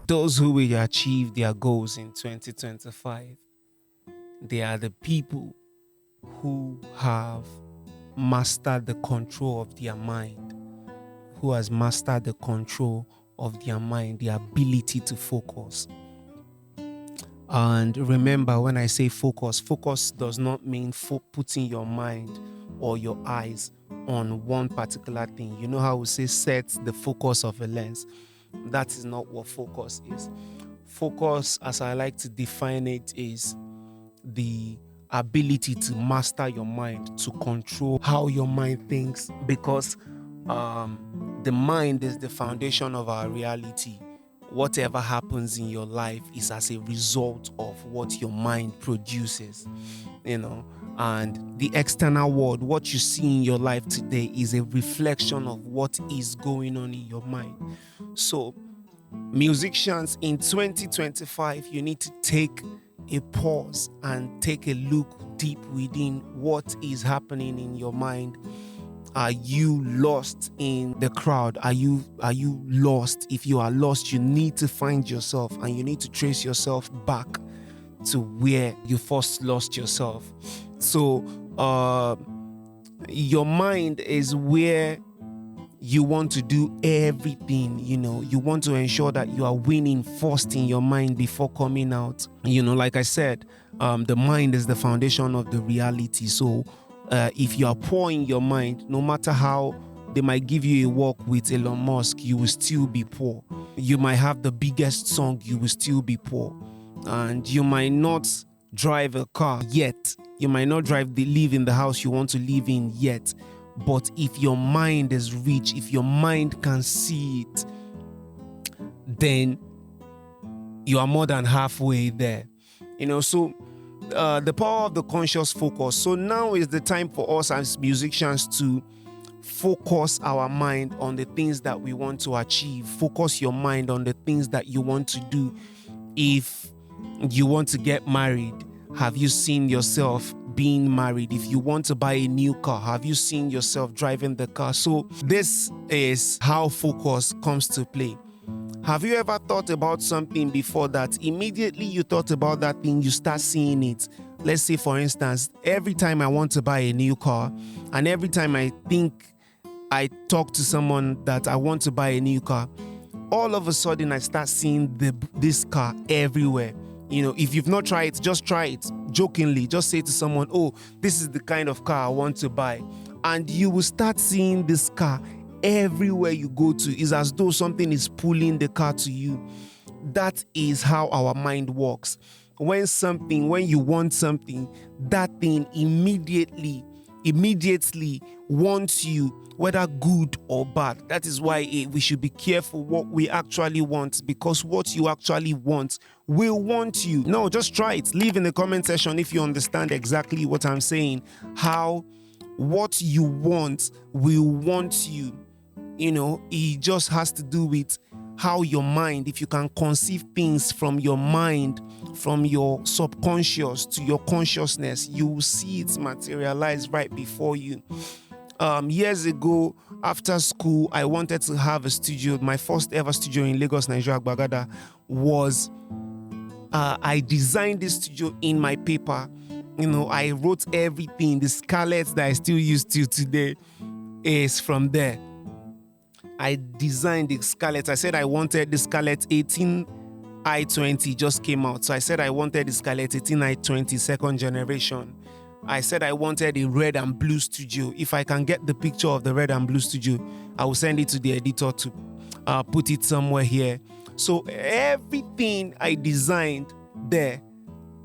Those who will achieve their goals in 2025, they are the people who have mastered the control of their mind, who has mastered the control of their mind, the ability to focus. And remember, when I say focus, focus does not mean putting your mind or your eyes on one particular thing. You know how we say set the focus of a lens? That is not what focus is. Focus, as I like to define it, is the ability to master your mind, to control how your mind thinks, because the mind is the foundation of our reality. Whatever happens in your life is as a result of what your mind produces, and the external world, what you see in your life today, is a reflection of what is going on in your mind. So musicians, in 2025, you need to take a pause and take a look deep within what is happening in your mind. Are you lost in the crowd? Are you lost? If you are lost, you need to find yourself, and you need to trace yourself back to where you first lost yourself. So your mind is where you want to do everything. You want to ensure that you are winning first in your mind before coming out. Like I said, the mind is the foundation of the reality. So if you are poor in your mind, no matter how they might give you a walk with Elon Musk, you will still be poor. You might have the biggest song, you will still be poor. And you might not drive a car yet. You might not live in the house you want to live in yet. But if your mind is rich, if your mind can see it, then you are more than halfway there. So the power of the conscious focus. So now is the time for us as musicians to focus our mind on the things that we want to achieve. Focus your mind on the things that you want to do. If you want to get married, have you seen yourself being married? If you want to buy a new car, have you seen yourself driving the car? So this is how focus comes to play. Have you ever thought about something before that immediately you thought about that thing, you start seeing it? Let's say, for instance, every time I want to buy a new car, and every time I think I talk to someone that I want to buy a new car, all of a sudden I start seeing this car everywhere. If you've not tried it, just try it. Jokingly, just say to someone, oh, this is the kind of car I want to buy. And you will start seeing this car everywhere you go to. It's as though something is pulling the car to you. That is how our mind works. When you want something, that thing immediately wants you, whether good or bad. That is why we should be careful what we actually want, because what you actually want will want you. No, just try it. Leave in the comment section if you understand exactly what I'm saying. How what you want will want you. It just has to do with how your mind, if you can conceive things from your mind, from your subconscious to your consciousness, you will see it materialize right before you. Years ago, after school, I wanted to have a studio. My first ever studio in Lagos, Nigeria, Gbagada, was I designed this studio in my paper. I wrote everything. The scarlet that I still use till today is from there. I designed the scarlet. I said I wanted the scarlet 18i20 just came out. So I said I wanted the scarlet 18i20 second generation. I said I wanted a red and blue studio. If I can get the picture of the red and blue studio, I will send it to the editor to put it somewhere here. So everything I designed there,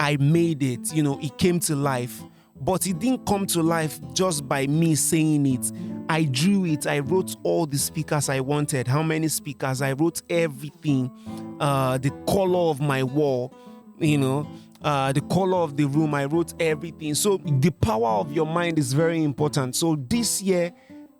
I made it. It came to life. But it didn't come to life just by me saying it. I drew it. I wrote all the speakers I wanted. How many speakers? I wrote everything. The color of my wall, the color of the room. I wrote everything. So the power of your mind is very important. So this year,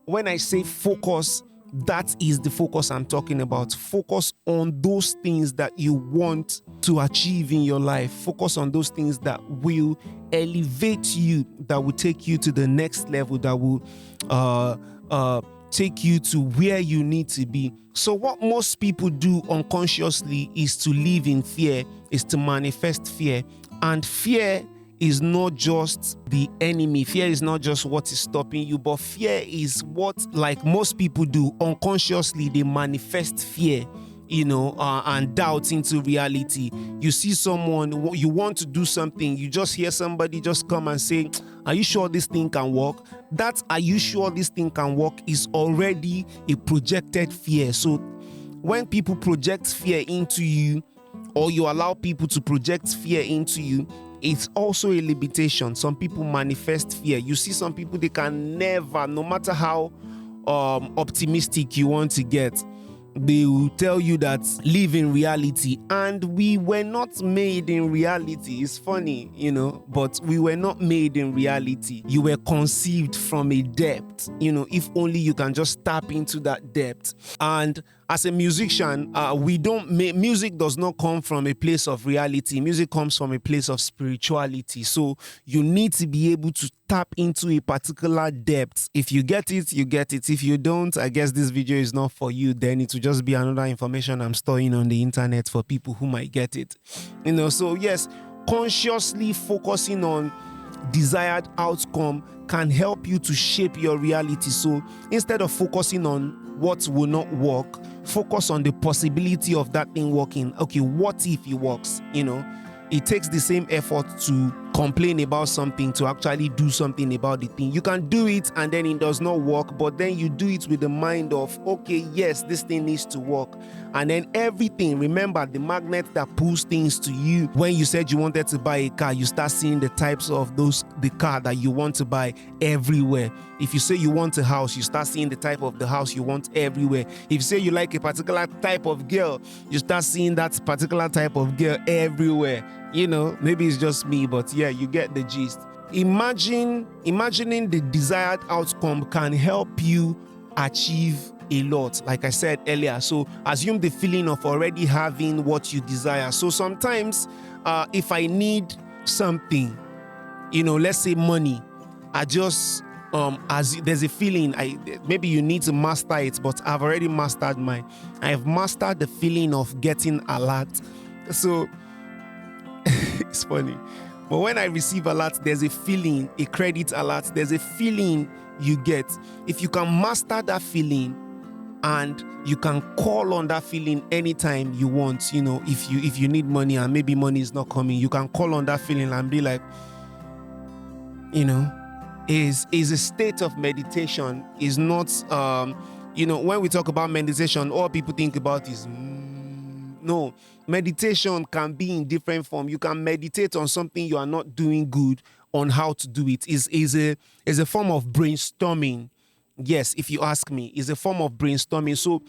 when I say focus, that is the focus I'm talking about. Focus on those things that you want to achieve in your life. Focus on those things that will elevate you, that will take you to the next level, that will take you to where you need to be. So what most people do unconsciously is to live in fear, is to manifest fear. And fear is not just the enemy. Fear is not just what is stopping you, but fear is what, like most people do unconsciously, they manifest fear, and doubt into reality. You see someone, you want to do something, you just hear somebody just come and say, are you sure this thing can work? That are you sure this thing can work is already a projected fear. So when people project fear into you, or you allow people to project fear into you, it's also a limitation. Some people manifest fear. You see some people, they can never, no matter how optimistic you want to get, they will tell you that live in reality. And we were not made in reality. It's funny, but we were not made in reality. You were conceived from a depth, if only you can just tap into that depth. And as a musician, music does not come from a place of reality. Music comes from a place of spirituality. So you need to be able to tap into a particular depth. If you get it, you get it. If you don't, I guess this video is not for you. Then it will just be another information I'm storing on the internet for people who might get it. So yes, consciously focusing on desired outcome can help you to shape your reality. So instead of focusing on what will not work, focus on the possibility of that thing working. Okay, what if it works? It takes the same effort to complain about something to actually do something about the thing. You can do it and then it does not work, but then you do it with the mind of, okay, yes, this thing needs to work. And then everything, remember the magnet that pulls things to you. When you said you wanted to buy a car, you start seeing the types of the car that you want to buy everywhere. If you say you want a house, you start seeing the type of the house you want everywhere. If you say you like a particular type of girl, you start seeing that particular type of girl everywhere. Maybe it's just me, but yeah, you get the gist. Imagining the desired outcome can help you achieve a lot, like I said earlier. So assume the feeling of already having what you desire. So sometimes if I need something, let's say money, I just as there's a feeling, maybe you need to master it, but I've already mastered mine. I've mastered the feeling of getting alert. So it's funny, but when I receive alert, there's a feeling, a credit alert, there's a feeling you get. If you can master that feeling and you can call on that feeling anytime you want, if you need money and maybe money is not coming, you can call on that feeling and be like, is a state of meditation. Is not when we talk about meditation, all people think about is no. Meditation can be in different form. You can meditate on something you are not doing good, on how to do it. Is a form of brainstorming. Yes, if you ask me, is a form of brainstorming. So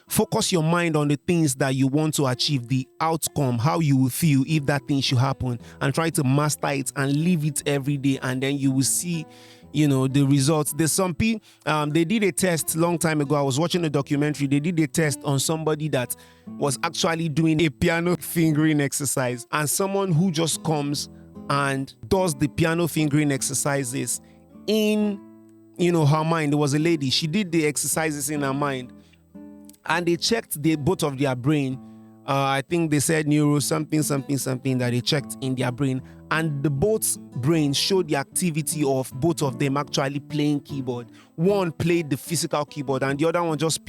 focus your mind on the things that you want to achieve, the outcome, how you will feel if that thing should happen, and try to master it and live it every day, and then you will see the results. There's some people, they did a test long time ago. I was watching a documentary. They did a test on somebody that was actually doing a piano fingering exercise, and someone who just comes and does the piano fingering exercises in her mind. There was a lady, she did the exercises in her mind, and they checked both of their brain. I think they said neuro something that they checked in their brain, and the both brains showed the activity of both of them actually playing keyboard. One played the physical keyboard and the other one just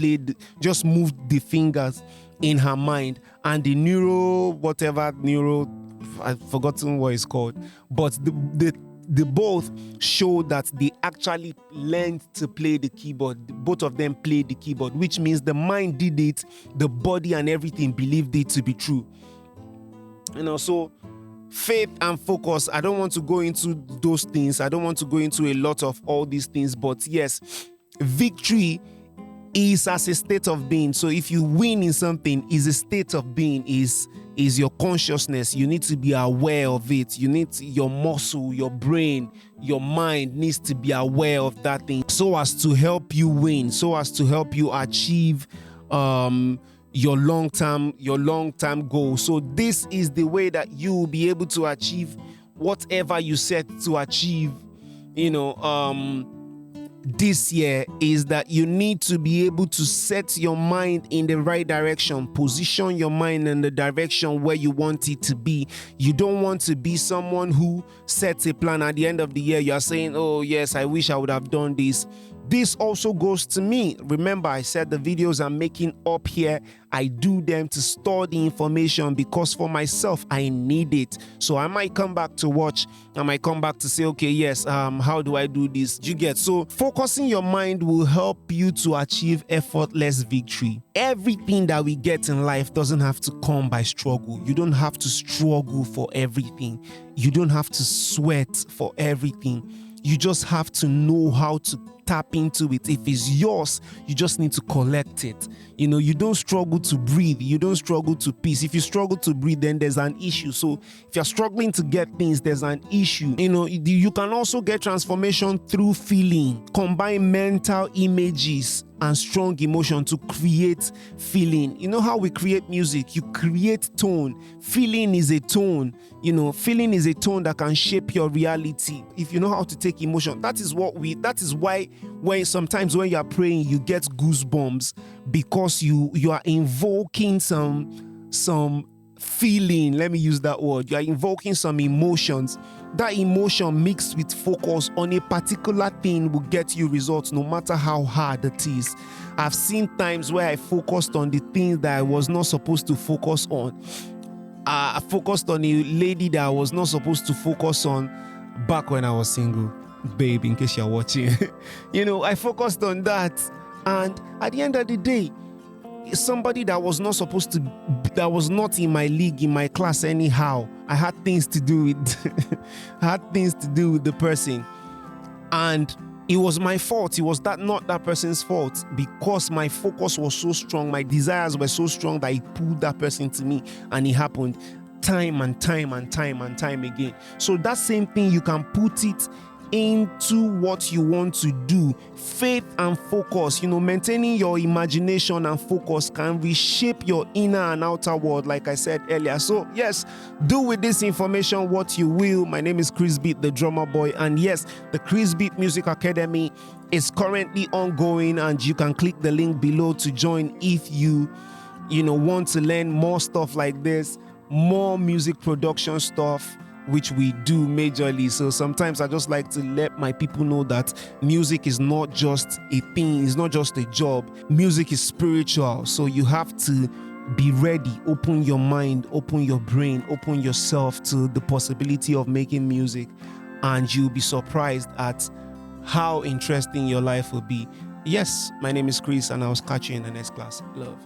moved the fingers in her mind. And the I've forgotten what it's called, but the both showed that they actually learned to play the keyboard. Both of them played the keyboard, which means the mind did it, the body and everything believed it to be true. So faith and focus, I don't want to go into those things. I don't want to go into a lot of all these things, but yes, victory is as a state of being. So if you win in something, is a state of being, is your consciousness. You need to be aware of it. Your muscle, your brain, your mind needs to be aware of that thing so as to help you win, so as to help you achieve your long-term goal. So this is the way that you will be able to achieve whatever you set to achieve, this year is that you need to be able to set your mind in the right direction, position your mind in the direction where you want it to be. You don't want to be someone who sets a plan at the end of the year. You're saying, oh yes, I wish I would have done this. This also goes to me. Remember, I said the videos I'm making up here, I do them to store the information because for myself, I need it. So I might come back to watch. I might come back to say, okay, yes, how do I do this? You get? So focusing your mind will help you to achieve effortless victory. Everything that we get in life doesn't have to come by struggle. You don't have to struggle for everything. You don't have to sweat for everything. You just have to know how to tap into it. If it's yours, you just need to collect it. You don't struggle to breathe. You don't struggle to peace. If you struggle to breathe, then there's an issue. So if you're struggling to get things, there's an issue. You can also get transformation through feeling. Combine mental images and strong emotion to create feeling. You know how we create music? You create tone. Feeling is a tone. Feeling is a tone that can shape your reality. If you know how to take emotion, that is why sometimes when you are praying, you get goosebumps, because you are invoking some feeling. Let me use that word. You are invoking some emotions. That emotion mixed with focus on a particular thing will get you results no matter how hard it is. I've seen times where I focused on the things that I was not supposed to focus on. I focused on a lady that I was not supposed to focus on back when I was single. Babe, in case you're watching. I focused on that. And at the end of the day, somebody that was not in my league, in my class anyhow. I had things to do with the person. And it was my fault. It was not that person's fault, because my focus was so strong. My desires were so strong that it pulled that person to me, and it happened time and time again. So that same thing, you can put it into what you want to do. Faith and focus, maintaining your imagination and focus can reshape your inner and outer world, like I said earlier. So yes, do with this information what you will. My name is Krizbeatz, the drummer boy, and yes, the Krizbeatz Music Academy is currently ongoing, and you can click the link below to join if you want to learn more stuff like this, more music production stuff, which we do majorly. So sometimes I just like to let my people know that music is not just a thing, it's not just a job. Music is spiritual. So you have to be ready, open your mind, open your brain, open yourself to the possibility of making music, and you'll be surprised at how interesting your life will be. Yes, my name is Chris, and I'll catch you in the next class. Love.